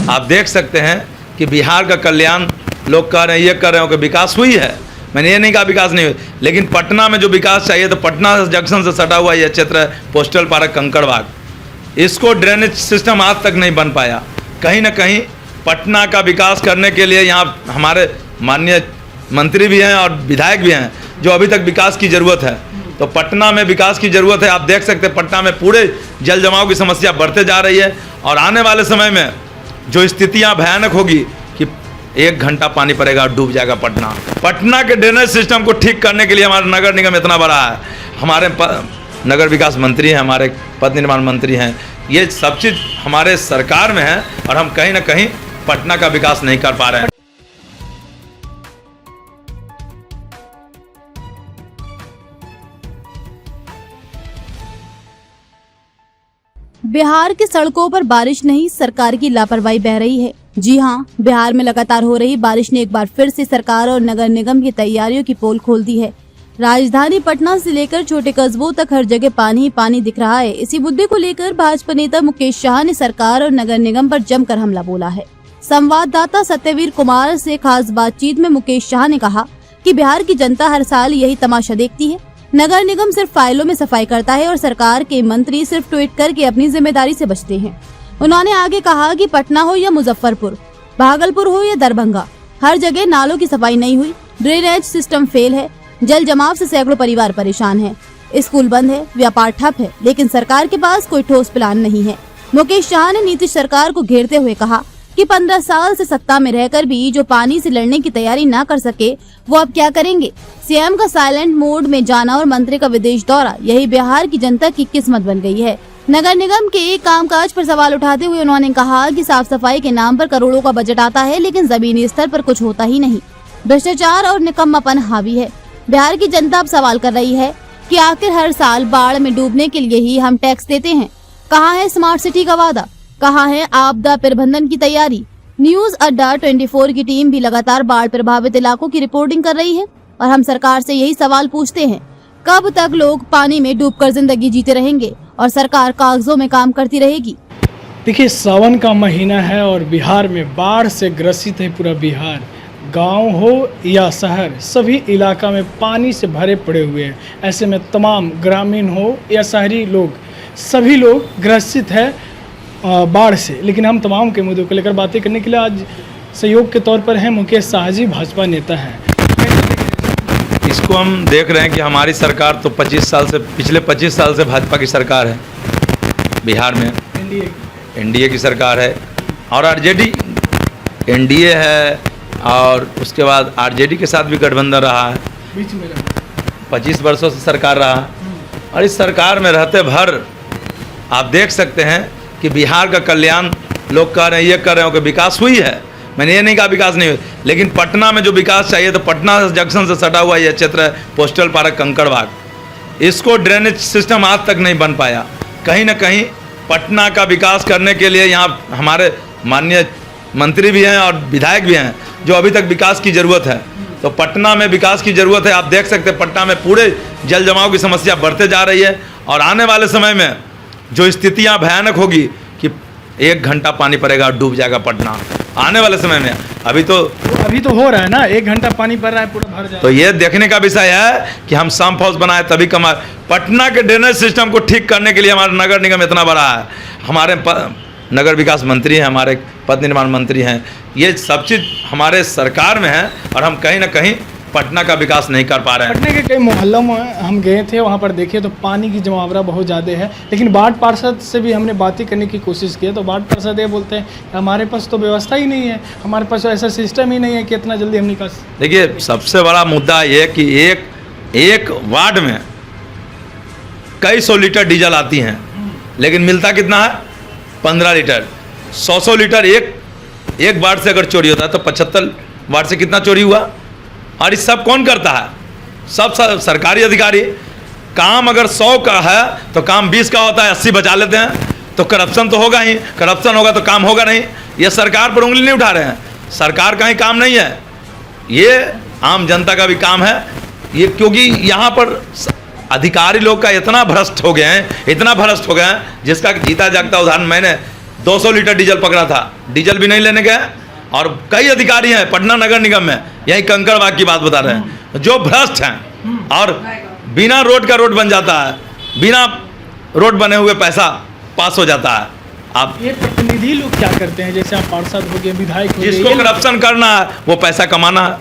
आप देख सकते हैं कि बिहार का कल्याण लोग कह रहे हैं, ये कह रहे हो कि विकास हुई है। मैंने ये नहीं कहा विकास नहीं हुई, लेकिन पटना में जो विकास चाहिए तो पटना जंक्शन से सटा हुआ यह क्षेत्र है पोस्टल पार्क कंकड़बाग, इसको ड्रेनेज सिस्टम आज तक नहीं बन पाया। कहीं ना कहीं पटना का विकास करने के लिए यहाँ हमारे माननीय मंत्री भी हैं और विधायक भी हैं जो अभी तक विकास की ज़रूरत है। तो पटना में विकास की ज़रूरत है। आप देख सकते हैं पटना में पूरे जल जमाव की समस्या बढ़ते जा रही है और आने वाले समय में जो स्थितियाँ भयानक होगी कि 1 घंटा पानी पड़ेगा और डूब जाएगा पटना। पटना के ड्रेनेज सिस्टम को ठीक करने के लिए हमारा नगर निगम इतना बड़ा है, हमारे नगर विकास मंत्री हैं, हमारे पथ निर्माण मंत्री हैं, ये सब चीज़ हमारे सरकार में है और हम कहीं ना कहीं पटना का विकास नहीं कर पा रहे हैं। बिहार की सड़कों पर बारिश नहीं, सरकार की लापरवाही बह रही है। जी हां, बिहार में लगातार हो रही बारिश ने एक बार फिर से सरकार और नगर निगम की तैयारियों की पोल खोल दी है। राजधानी पटना से लेकर छोटे कस्बों तक हर जगह पानी ही पानी दिख रहा है। इसी मुद्दे को लेकर भाजपा नेता मुकेश शाह ने सरकार और नगर निगम पर जमकर हमला बोला है। संवाददाता सत्यवीर कुमार से खास बातचीत में मुकेश शाह ने कहा कि बिहार की जनता हर साल यही तमाशा देखती है। नगर निगम सिर्फ फाइलों में सफाई करता है और सरकार के मंत्री सिर्फ ट्वीट करके अपनी जिम्मेदारी से बचते हैं। उन्होंने आगे कहा कि पटना हो या मुजफ्फरपुर, भागलपुर हो या दरभंगा, हर जगह नालों की सफाई नहीं हुई, ड्रेनेज सिस्टम फेल है, जल जमाव से सैकड़ों परिवार परेशान हैं, स्कूल बंद है, व्यापार ठप है, लेकिन सरकार के पास कोई ठोस प्लान नहीं है। मुकेश शाह ने नीतीश सरकार को घेरते हुए कहा कि 15 साल से सत्ता में रहकर भी जो पानी से लड़ने की तैयारी ना कर सके वो अब क्या करेंगे। सीएम का साइलेंट मोड में जाना और मंत्री का विदेश दौरा, यही बिहार की जनता की किस्मत बन गई है। नगर निगम के कामकाज पर सवाल उठाते हुए उन्होंने कहा कि साफ सफाई के नाम पर करोड़ों का बजट आता है, लेकिन जमीनी स्तर पर कुछ होता ही नहीं। भ्रष्टाचार और निकम्मापन हावी है। बिहार की जनता अब सवाल कर रही है कि आखिर हर साल बाढ़ में डूबने के लिए ही हम टैक्स देते हैं। कहाँ है स्मार्ट सिटी का वादा, कहाँ है आपदा प्रबंधन की तैयारी। न्यूज अड्डा 24 की टीम भी लगातार बाढ़ प्रभावित इलाकों की रिपोर्टिंग कर रही है और हम सरकार से यही सवाल पूछते हैं, कब तक लोग पानी में डूबकर जिंदगी जीते रहेंगे और सरकार कागजों में काम करती रहेगी। देखिए, सावन का महीना है और बिहार में बाढ़ से ग्रसित है पूरा बिहार। गांव हो या शहर, सभी इलाका में पानी से भरे पड़े हुए हैं। ऐसे में तमाम ग्रामीण हो या शहरी लोग, सभी लोग ग्रसित है बाढ़ से। लेकिन हम तमाम के मुद्दों को लेकर बातें करने के लिए आज सहयोग के तौर पर हैं मुकेश शाह जी, भाजपा नेता हैं। इसको हम देख रहे हैं कि हमारी सरकार तो 25 साल से, पिछले 25 साल से भाजपा की सरकार है बिहार में, एनडीए की सरकार है और आरजेडी एनडीए है और उसके बाद आरजेडी के साथ भी गठबंधन रहा है, बीच में 25 वर्षों से सरकार रहा। और इस सरकार में रहते भर आप देख सकते हैं कि बिहार का कल्याण लोग कह रहे हैं, ये कह रहे हो कि विकास हुई है। मैंने ये नहीं कहा विकास नहीं हुई, लेकिन पटना में जो विकास चाहिए तो पटना जंक्शन से सटा हुआ यह क्षेत्र है पोस्टल पार्क कंकड़बाग, इसको ड्रेनेज सिस्टम आज तक नहीं बन पाया। कहीं ना कहीं पटना का विकास करने के लिए यहाँ हमारे माननीय मंत्री भी हैं और विधायक भी हैं जो अभी तक विकास की ज़रूरत है। तो पटना में विकास की ज़रूरत है। आप देख सकते हैं पटना में पूरे जल जमाव की समस्या बढ़ते जा रही है और आने वाले समय में जो स्थितियाँ भयानक होगी कि 1 घंटा पानी पड़ेगा और डूब जाएगा पटना आने वाले समय में। अभी तो हो रहा है ना, 1 घंटा पानी पड़ रहा है, पूरा भर जाए। तो ये देखने का विषय है कि हम सम्प हाउस बनाए तभी कमा। पटना के ड्रेनेज सिस्टम को ठीक करने के लिए हमारा नगर निगम इतना बड़ा है, हमारे नगर विकास मंत्री हैं, हमारे पथ निर्माण मंत्री हैं, ये सब चीज़ हमारे सरकार में है और हम कहीं ना कहीं पटना का विकास नहीं कर पा रहे हैं। पटना के कई मोहल्लों में हम गए थे, वहाँ पर देखे तो पानी की जमावड़ा बहुत ज़्यादा है। लेकिन वार्ड पार्षद से भी हमने बातें करने की कोशिश की तो वार्ड पार्षद ये बोलते हैं हमारे पास तो व्यवस्था ही नहीं है, हमारे पास तो ऐसा सिस्टम ही नहीं है कि इतना जल्दी हम निकाल। देखिए, सबसे बड़ा मुद्दा ये कि एक वार्ड में कई 100 लीटर डीजल आती हैं, लेकिन मिलता कितना है? 15 लीटर। 100 लीटर एक वार्ड से अगर चोरी होता है तो 75 वार्ड से कितना चोरी हुआ? और इस सब कौन करता है? सब सरकारी अधिकारी। काम अगर 100 का है तो काम 20 का होता है, 80 बचा लेते हैं। तो करप्शन तो होगा ही, करप्शन होगा तो काम होगा नहीं। ये सरकार पर उंगली नहीं उठा रहे हैं, सरकार का ही काम नहीं है, ये आम जनता का भी काम है। ये क्योंकि यहाँ पर अधिकारी लोग का इतना भ्रष्ट हो गए हैं, इतना भ्रष्ट हो गए हैं, जिसका जीता जागता उदाहरण मैंने 200 लीटर डीजल पकड़ा था, डीजल भी नहीं लेने गए। और कई अधिकारी हैं पटना नगर निगम में, यही कंकड़बाग की बात बता रहे हैं, जो भ्रष्ट हैं। और बिना रोड का रोड बन जाता है, बिना रोड बने हुए पैसा पास हो जाता है। आप ये प्रतिनिधि लोग क्या करते हैं? जैसे आप पार्षद हो गए, विधायक हो गए, जिसको ये करप्शन करना है वो पैसा कमाना है।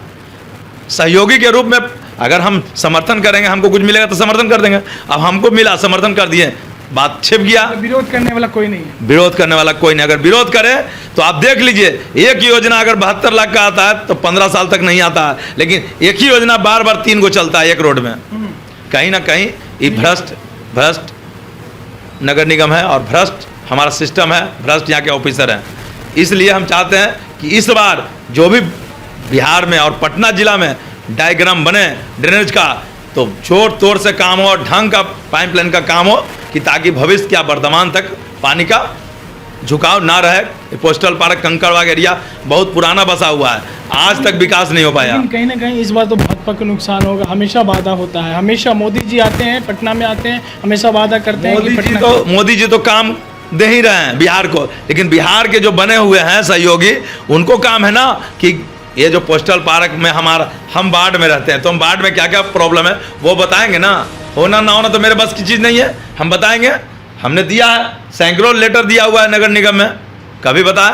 सहयोगी के रूप में अगर हम समर्थन करेंगे, हमको कुछ मिलेगा तो समर्थन कर देंगे। अब हमको मिला, समर्थन कर दिए, बात छिप गया। विरोध करने वाला कोई नहीं है। विरोध करने वाला कोई नहीं। अगर विरोध करे तो आप देख लीजिए, एक योजना अगर 72 लाख का आता है तो 15 साल तक नहीं आता है, लेकिन एक ही योजना बार बार 3 गो चलता है एक रोड में। कहीं ना कहीं ये भ्रष्ट नगर निगम है और भ्रष्ट हमारा सिस्टम है, भ्रष्ट यहाँ के ऑफिसर हैं। इसलिए हम चाहते हैं कि इस बार जो भी बिहार में और पटना जिला में डायग्राम बने ड्रेनेज का, तो जोर तोड़ से काम हो और ढंग का पाइपलाइन का काम हो, कि ताकि भविष्य या वर्तमान तक पानी का झुकाव ना रहे। पोस्टल पार्क कंकड़बाग एरिया बहुत पुराना बसा हुआ है, आज तक विकास नहीं हो पाया। लेकिन कहीं ना कहीं इस बार तो भाजपा को नुकसान होगा। हमेशा वादा होता है, हमेशा मोदी जी आते हैं, पटना में आते हैं, हमेशा वादा करते हैं कि मोदी जी तो काम दे ही रहे हैं बिहार को, लेकिन बिहार के जो बने हुए हैं सहयोगी, उनको काम है ना कि ये जो पोस्टल पार्क में हम वार्ड में रहते हैं, तो हम वार्ड में क्या क्या प्रॉब्लम है वो बताएंगे ना। होना ना होना तो मेरे बस की चीज़ नहीं है, हम बताएंगे। हमने दिया है, सैकड़ों लेटर दिया हुआ है नगर निगम में, कभी बताया?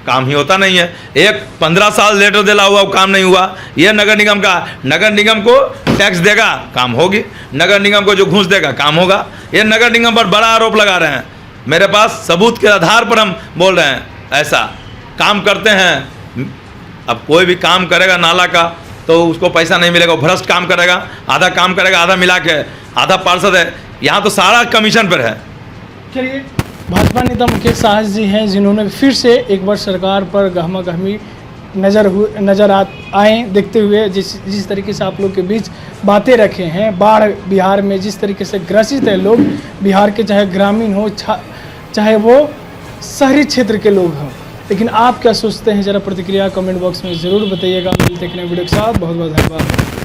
काम ही होता नहीं है। एक 15 साल लेटर दिला हुआ, वो काम नहीं हुआ। ये नगर निगम का, नगर निगम को टैक्स देगा काम होगी, नगर निगम को जो घूस देगा काम होगा। ये नगर निगम पर बड़ा आरोप लगा रहे हैं, मेरे पास सबूत के आधार पर हम बोल रहे हैं। ऐसा काम करते हैं। अब कोई भी काम करेगा नाला का तो उसको पैसा नहीं मिलेगा, वो भ्रष्ट काम करेगा, आधा काम करेगा, आधा मिला के, आधा पार्षद है, यहाँ तो सारा कमीशन पर है। चलिए, भाजपा नेता मुकेश साहस जी हैं जिन्होंने फिर से एक बार सरकार पर गहमा गहमी नज़र आए देखते हुए जिस तरीके से आप लोग के बीच बातें रखे हैं। बाढ़ बिहार में जिस तरीके से ग्रसित है लोग, बिहार के चाहे ग्रामीण हो चाहे वो शहरी क्षेत्र के लोग हों, लेकिन आप क्या सोचते हैं ज़रा प्रतिक्रिया कमेंट बॉक्स में ज़रूर बताइएगा। मिलते हैं वीडियो के साथ, बहुत बहुत धन्यवाद।